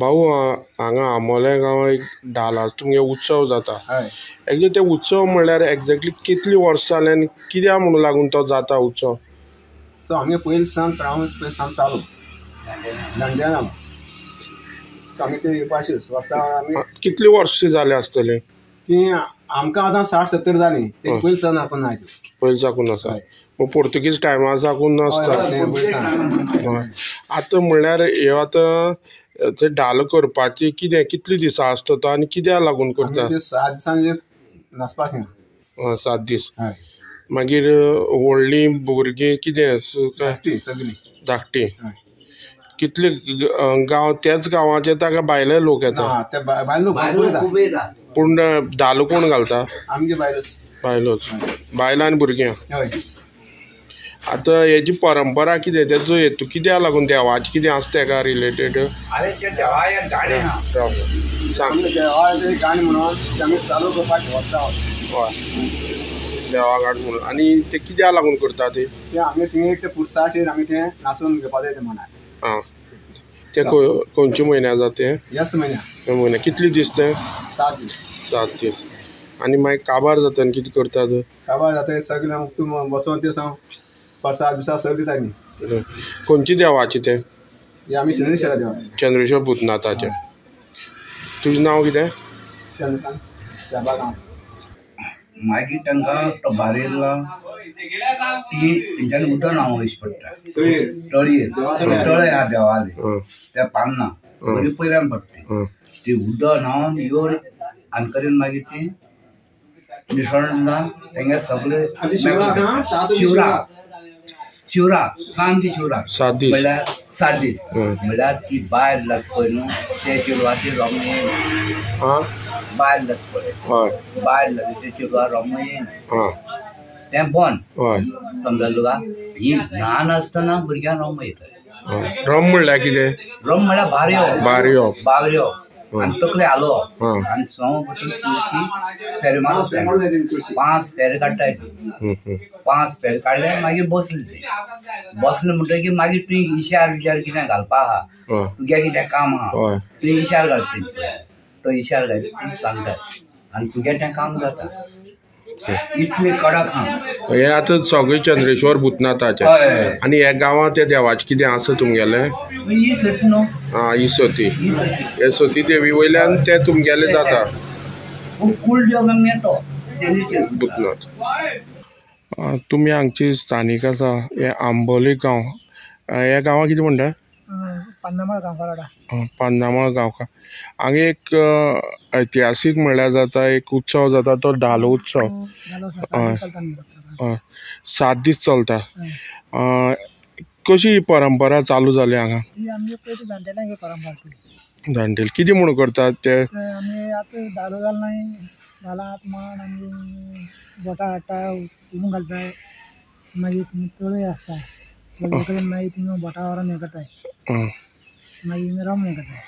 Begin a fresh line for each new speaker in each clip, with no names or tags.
भाऊ हांगा आमोले गांव एक डालाचो तुमगे उत्सव जाता एक्चुअली ते उत्सव म्हणल्यार एक्झॅक्टली कितली वर्सां जाली आनी कित्याक म्हणून लागून तो जाता उत्सव?
तो आमगे पयलीं सावन चालू दांडिया आमी ते येवपाचीच वर्सां आमी
कितली वर्सां जाली आसतली
ती आमकां आतां 60-70 जालीं ते पयलीं सावन आपूण आयज
पयलीं साकून आसा पोर्तुगीज टायमा साकून आसता आतां म्हणल्यार ह्यो आतां ते धालो करपाची कितली दिसां आसता तो आनी कित्याक लागून करता?
7 दिसांनी नाचपा
7 दीस मागीर व्हडलीं भुरगीं कितें
सगळीं
धाकटी कितले गांव त्याच गांवाचे येता काय भायले लोक येता? पूण धालो कोण घालता?
आमगे
बायलोच बायलां आनी भुरगीं. आतां हेजी परंपरा कितें तेजो हेतू कित्याक लागून देवाचें कितें आसता तेका रिलेटेड? देवा गाणी म्हणून आनी ते कित्याक लागून करता ते?
आमी थिंगा ते पुरसाचेर आमी ते नाचून घेवपा जाय ते मनार.
आं ते खंयच्या म्हयन्याक जाता ते?
ह्याच म्हयन्याक.
कितले दीस ते?
7 दीस.
7 दीस. आनी मागीर काबार जाता आनी कितें करतात?
काबार जाता सगळें बसोन ते प्रसाद बिसाद सगळें दिता न्ही.
खंयची देवाची ते?
आमी चंद्रेश्वर देवा.
चंद्रेश्वर भूतनाथाचे. तुजें नांव कितें?
चंद्रकांत शाबागांव.
मागीर तांकां बारेला ती तेंच्यानी उदक हांव वयच पडटा तळयेर तळय आहा देवाले त्या पान्ना बरी पयल्यान पडटा ती उदक न्हांवन येवन आनकरेन मागीर ती निसर्गान तेंगे सगळे शिवराक सांजे शिवराक
7 दीस
म्हणल्यार 7 दीस म्हणल्यार ती बायल लागता पळय न्हू ते चेडवाची रमयेन बायल लागता पळय बायल लागता ते चेडवा रमयेन तें बंद समजलें तुका. ही ल्हान आसतना भुरग्यांक रमयता.
रम म्हणल्यार कितें?
रम म्हणल्यार
बारयो
बावऱ्यो आनी तकले हालोवप आनी सव बसून तुळशी फेरे मारप 5 फेरे काडटाय. 5 फेरे काडले मागीर बसले म्हणटकीर मागीर तुवें इशार कितें घालपा आहा तुगे कितें काम आहा तुवें इशार घालता तो इशार घालता सांगता आनी तुगे तें काम जाता. इतले कडक आहा
हे आतां सगळे चंद्रेश्वर भूतनाथाचे. आनी ह्या गांवांत त्या देवाचें कितें आसा तुमगेलें?
इसोती न्हू.
इसोती. हे सती देवी वयल्यान ते तुमगेले जाता
कुलदेव तो
भूतनाथ. तुमी हांगची स्थानीक आसा हे आंबोली गांव ह्या गांवां कितें म्हणटा? पान्नामळ गांवकार. हांगा एक ऐतिहासीक म्हणल्यार जाता एक उत्सव जाता तो धालो उत्सव. 7 दीस चलता. कशी परंपरा चालू जाली हांगा? जाणटेली कितें म्हणून करतात ते?
आतां धालो जालो न्हय धालांत मान आमी बोटां हाडटा उमो घालताय मागीर तळय आसता कडेन मागीर थिंगा बोटां व्हरोन हें करताय मागीर रम हें करताय.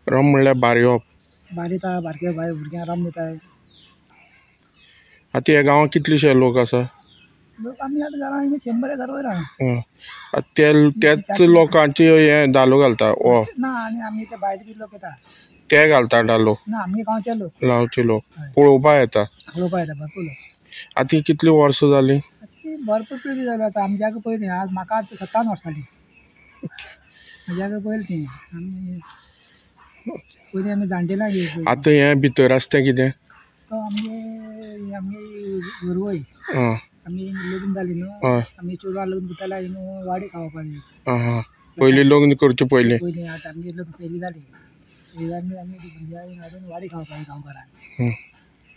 रम म्हणल्यार बारयोप.
बारयता बारके भुरग्यांक रम दिताय.
आतां ह्या गांवांत कितलेशे लोक आसा?
लोक आमी आतां घरां 100 घर वयर आहा.
त्याच लोकांचे हें धालो घालता?
ना आनी आमी ते भायर कितें लोक येता
ते घालता धालो?
ना आमगे गांवचे लोक.
गांवचे लोक पळोवपा येता?
पळोवपा येता भरपूर लोक.
आतां कितली वर्सां जालीं?
भरपूर पिळगी जाली आतां. आमच्याक पयलीं आज म्हाका 57 वर्सां जालीं. म्हज्याक पयलीं ती आमी पयलीं आमी जाणटेल्यां घेवन.
आतां हें भितर आसा तें कितें?
तो आमगे घरवय आम्ही लग्न जाली न्हू
हय
आम्ही चेडवा लग्न करताला वाडी खावपाची
आहा पयलीं लग्न करचे पयलीं
पयलीं आतां आमची लग्न चली जाली आमी भुरग्यां हाडून वाडी खावपाची गांवकारान
हं.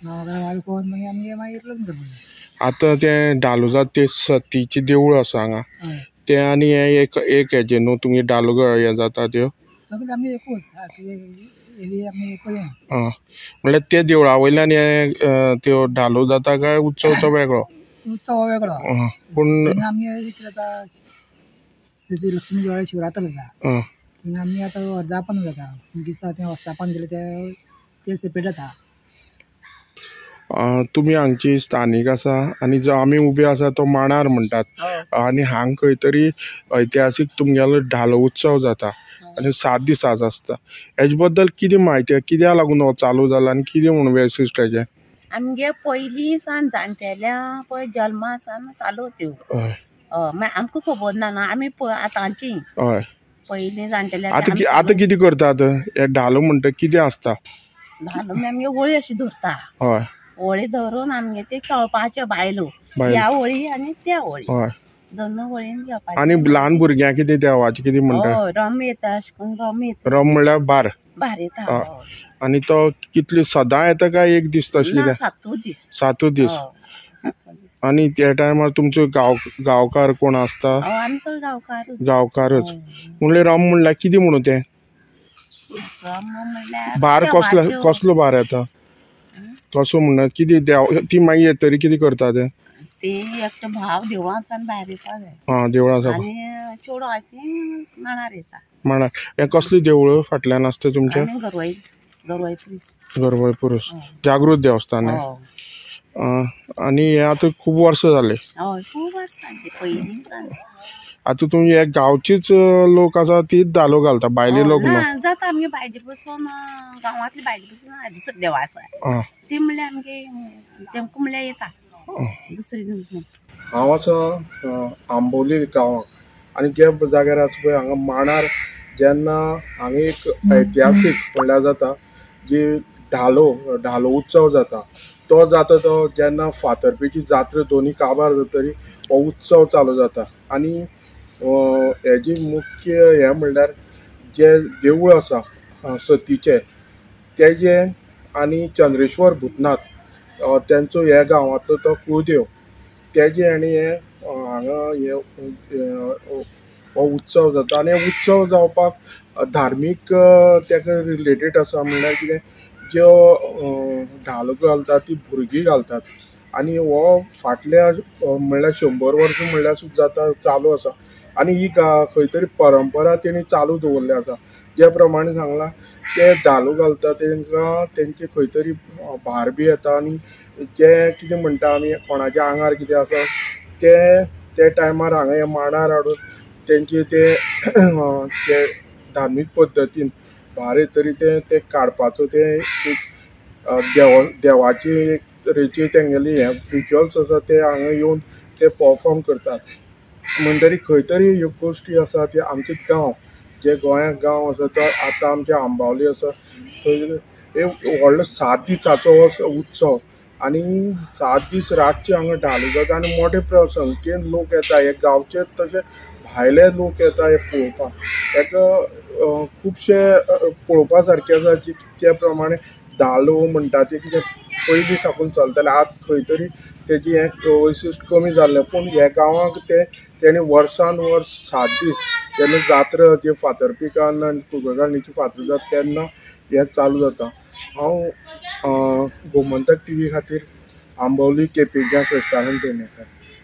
गांवकारान वाडी खावन मागीर लग्न करपाचें
आतां तें धालोजात ते सतीचें देवूळ आसा हांगा
हय
तें आनी हें एक हेजें न्हू तुमी धालो हें जाता त्यो
सगळें आमी एकूच एली आमी एकूच
आं म्हणल्यार त्या देवळा वयल्यान हें त्यो धालो जाता काय उत्सव वेगळो
उत्सव वेगळो
पूण
थिंगा आमी कितें जाता श्री लक्ष्मी देवळा शिवरात्र जाता थिंगा आमी आतां वर्धापन जाता दिसा तें वर्धापन केलें तें सेपरेट जाता
तुमी हांगची स्थानीक आसा आनी जो आमी उबे आसा तो मांडार म्हणटात आनी हांगा खंय तरी ऐतिहासीक तुमगेलो धालो उत्सव जाता आनी 7 दिसांचो आसता हेजे बद्दल कितें म्हायती कित्याक लागून हो चालू जाला आनी कितें म्हणून वैशिश्ट हेजें
आमगे पयलीं सान जाणटेल्या पळय जल्मा सान चालू त्यो
हय
मागीर आमकां खबर ना न्हू आमी आतांची
हय
पयलीं जाणटेल्या
आतां कितें करतात हे धालो म्हणटा कितें आसता
धालो आमगे वळी अशी धरता
हय
वळी धरून आमगे ते खेळपाचे बायलो ह्या वळी आनी त्या वळी
हय
दोन वळीन घेवपाचे
आनी ल्हान भुरग्यांक कितें देवाचें कितें म्हणटा
हय रम येता अशें करून रम येता
रम म्हणल्यार बार
भार येता
हय. आनी तो कितले सदां येता काय एक दीस तशें
ना,
कितें
7 दीस
7 दीस
हय, 7 दीस
आनी त्या टायमार तुमचो गांवकार कोण आसता
आमी सगळे गांवकार
गांवकारच म्हणल्यार रम म्हणल्यार कितें म्हणून तें
रम म्हणल्यार
बार कसलो बार येता कसो म्हणल्यार कितें देव ती मागीर येतरी कितें करता ते
एकटो भाव देवळांतल्यान भायर येता जाय
देवळां
आनी चेडवाची मांडार येता
म्हणल्यार हें कसलें देवूळ फाटल्यान आसता तुमचें
आनी गरवाई पुलीस
गरवळ पुरुष जागृत देवस्थान आनी हें आतां खूब वर्सां जाले
हय खूब वर्सांची पयलीं
आतां तुमी हे गांवचीच लोक आसा तीच धालो घालता भायले लोक ना
जाता आमगे भायले पसून गांवांतली भायले पसून देवा आसा ती म्हणल्यार आमगे तेमकां म्हणल्यार येता दुसरे दिवस
हांव आसा आंबोली गांवांत आनी जे जाग्यार आसा पळय हांगा मांडार जेन्ना हांगा एक ऐतिहासीक म्हणल्यार जाता जी धालो उत्सव जाता तो जेन्ना फातर्पेची जात्रा दोनी काबार जातरी हो उत्सव चालू जाता आनी हेजी मुख्य हें म्हणल्यार जे देवूळ आसा सतीचें तेजें आनी चंद्रेश्वर भूतनाथ तेंचो ह्या गांवांतलो तो कुळदेव तेजे आनी हे हांगा हो उत्सव जाता आनी उत्सव जावपाक धार्मीक तेका रिलेटेड आसा म्हणल्यार कितें ज्यो धालो घालतात ती भुरगीं घालतात आनी हो फाटल्या म्हणल्यार 100 वर्सां म्हणल्यार सुद्दां जाता चालू आसा आनी ही खंय तरी परंपरा तेणी चालू दवरली आसा जे प्रमाणे सांगलां ते धालो घालता तांकां तेंचे खंय तरी भार बी येता आनी जे कितें म्हणटा आमी कोणाच्या आंगार कितें आसा ते टायमार हांगा हे मांडार हाडून तेंचे ते धार्मीक पद्दतीन भार येतरी ते काडपाचो ते एक देवाची एक तरेची तेंगेली हे रिच्युअल्स आसा ते हांगा येवन ते परफॉर्म करतात म्हणटरी खंय तरी ह्यो गोश्टी आसा ते आमचे गांव जे गोंयांत गांव आसा तो आतां आमचे आंबावली आसा थंय एक व्हडलो 7 दिसांचो हो उत्सव आनी 7 दीस रातचे हांगा धालो जाता आनी मोठे संख्येन लोक येता हे गांवचे तशे भायले लोक येता हे पळोवपाक हेका खुबशे पळोवपा सारकें आसा जे प्रमाणे धालो म्हणटा ते कितें पयलीं साकून चलताले आतां खंय तरी तेजी हें वैशिश्ट कमी जाल्लें पूण हे गांवांक तेणी वर्सान वर्स 7 दीस जेन्ना जात्रा जे फातर्पिकान आनी कुळगाळणेची फातर जाता तेन्ना हें चालू जाता हांव गोमंतक TV खातीर आंबोली केपेंच्या क्रिस्तानन पेडणेकर